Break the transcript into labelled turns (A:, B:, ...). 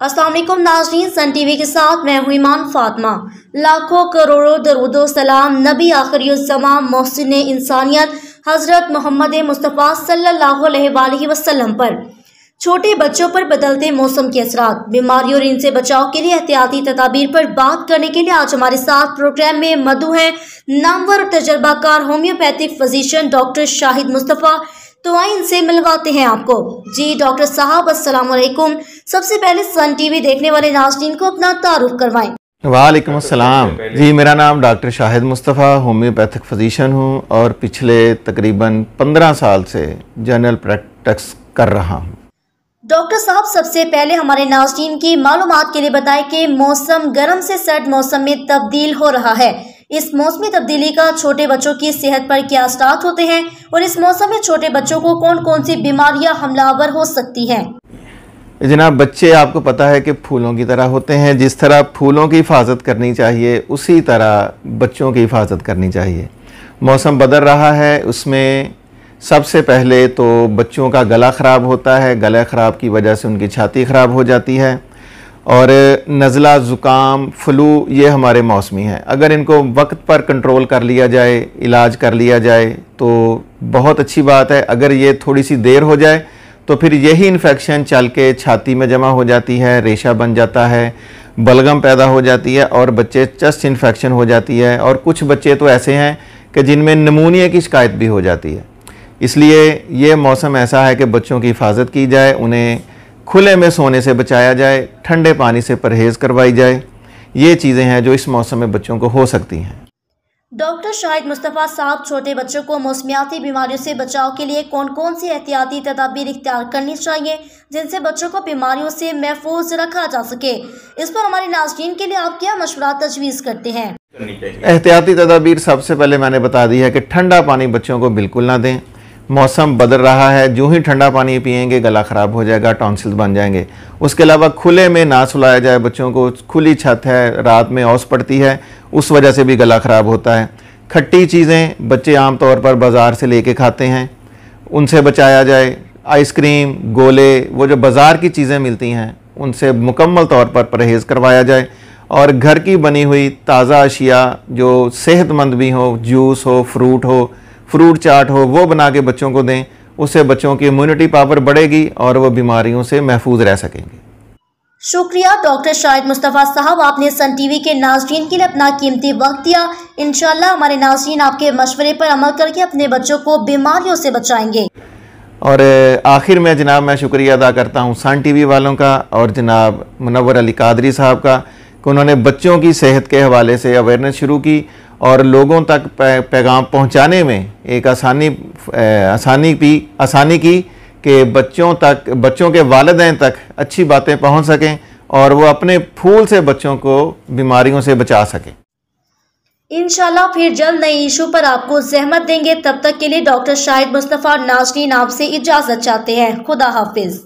A: अस्सलाम वालेकुम नाज़रीन, सन टीवी के साथ मैं हुँ ईमान फातिमा। लाखों करोड़ों दरूदो सलाम नबी आखिरुज़्ज़मां मोहसिन इंसानियत हज़रत मोहम्मद मुस्तफ़ा सल्लल्लाहु अलैहि वसल्लम पर। छोटे बच्चों पर बदलते मौसम के असरात, बीमारियों और इनसे बचाव के लिए एहतियाती तदाबीर पर बात करने के लिए आज हमारे साथ प्रोग्राम में मदऊ हैं नामवर तजर्बाकार homeopathic physician doctor Shahid Mustafa. तो आइए इनसे मिलवाते हैं आपको। जी डॉक्टर साहब, अस्सलाम वालेकुम। सबसे पहले सन टीवी देखने वाले नाज़रीन को अपना तारुफ करवाएं।
B: वालेकुम अस्सलाम। जी, मेरा नाम doctor Shahid Mustafa homeopathic physician हूँ और पिछले तकरीबन 15 साल से जनरल प्रैक्टिस कर रहा हूँ।
A: डॉक्टर साहब, सबसे पहले हमारे नाज़रीन की मालूमात के लिए बताएं कि मौसम गर्म से सर्द मौसम में तब्दील हो रहा है। इस मौसमी तब्दीली का छोटे बच्चों की सेहत पर क्या असरात होते हैं और इस मौसम में छोटे बच्चों को कौन कौन सी बीमारियां हमलावर हो सकती हैं?
B: जनाब, बच्चे आपको पता है कि फूलों की तरह होते हैं। जिस तरह फूलों की हिफाजत करनी चाहिए उसी तरह बच्चों की हिफाजत करनी चाहिए। मौसम बदल रहा है, उसमें सबसे पहले तो बच्चों का गला ख़राब होता है। गला ख़राब की वजह से उनकी छाती ख़राब हो जाती है और नज़ला, ज़ुकाम, फ्लू ये हमारे मौसमी हैं। अगर इनको वक्त पर कंट्रोल कर लिया जाए, इलाज कर लिया जाए तो बहुत अच्छी बात है। अगर ये थोड़ी सी देर हो जाए तो फिर यही इन्फेक्शन चल के छाती में जमा हो जाती है, रेशा बन जाता है, बलगम पैदा हो जाती है और बच्चे चेस्ट इन्फेक्शन हो जाती है। और कुछ बच्चे तो ऐसे हैं कि जिनमें निमोनिया की शिकायत भी हो जाती है। इसलिए ये मौसम ऐसा है कि बच्चों की हिफाजत की जाए, उन्हें खुले में सोने से बचाया जाए, ठंडे पानी से परहेज़ करवाई जाए। ये चीज़ें हैं जो इस मौसम में बच्चों को हो सकती हैं।
A: डॉक्टर शाहिद मुस्तफ़ा साहब, छोटे बच्चों को मौसमियाती बीमारियों से बचाव के लिए कौन कौन सी एहतियाती तदाबीर इख्तियार करनी चाहिए जिनसे बच्चों को बीमारियों से महफूज रखा जा सके? इस पर हमारे नाज़रीन के लिए आप क्या मशवरा तजवीज़ करते हैं?
B: एहतियाती तदाबीर सबसे पहले मैंने बता दी है कि ठंडा पानी बच्चों को बिल्कुल ना दें। मौसम बदल रहा है, जो ही ठंडा पानी पिएंगे गला ख़राब हो जाएगा, टॉन्सिल बन जाएंगे। उसके अलावा खुले में ना सुलाया जाए बच्चों को। खुली छत है, रात में औस पड़ती है, उस वजह से भी गला ख़राब होता है। खट्टी चीज़ें बच्चे आम तौर पर बाज़ार से लेके खाते हैं, उनसे बचाया जाए। आइसक्रीम, गोले, वो जो बाज़ार की चीज़ें मिलती हैं उनसे मुकम्मल तौर पर परहेज़ करवाया जाए और घर की बनी हुई ताज़ा अशिया जो सेहतमंद भी हो, जूस हो, फ्रूट चाट हो, वो बना के बच्चों को दें। उससे बच्चों की इम्यूनिटी पावर बढ़ेगी और वो बीमारियों से महफूज रह सकेंगे।
A: शुक्रिया डॉक्टर शाहिद मुस्तफ़ा साहब, आपने सन टीवी के नाज़रीन के लिए अपना कीमती वक्त दिया। इंशाल्लाह हमारे नाज़रीन आपके मशवरे पर अमल करके अपने बच्चों को बीमारियों से बचाएंगे।
B: और आखिर में जनाब मैं शुक्रिया अदा करता हूँ सन टीवी वालों का और जनाब मुनव्वर अली कादरी साहब का कि उन्होंने बच्चों की सेहत के हवाले से अवेयरनेस शुरू की और लोगों तक पैगाम पहुंचाने में एक आसानी की कि बच्चों के वालिदैन तक अच्छी बातें पहुंच सकें और वो अपने फूल से बच्चों को बीमारियों से बचा सकें।
A: इंशाल्लाह फिर जल्द नए इशू पर आपको ज़हमत देंगे। तब तक के लिए डॉक्टर शाहिद मुस्तफ़ा नाज़रीन आपसे इजाज़त चाहते हैं। खुदा हाफिज़।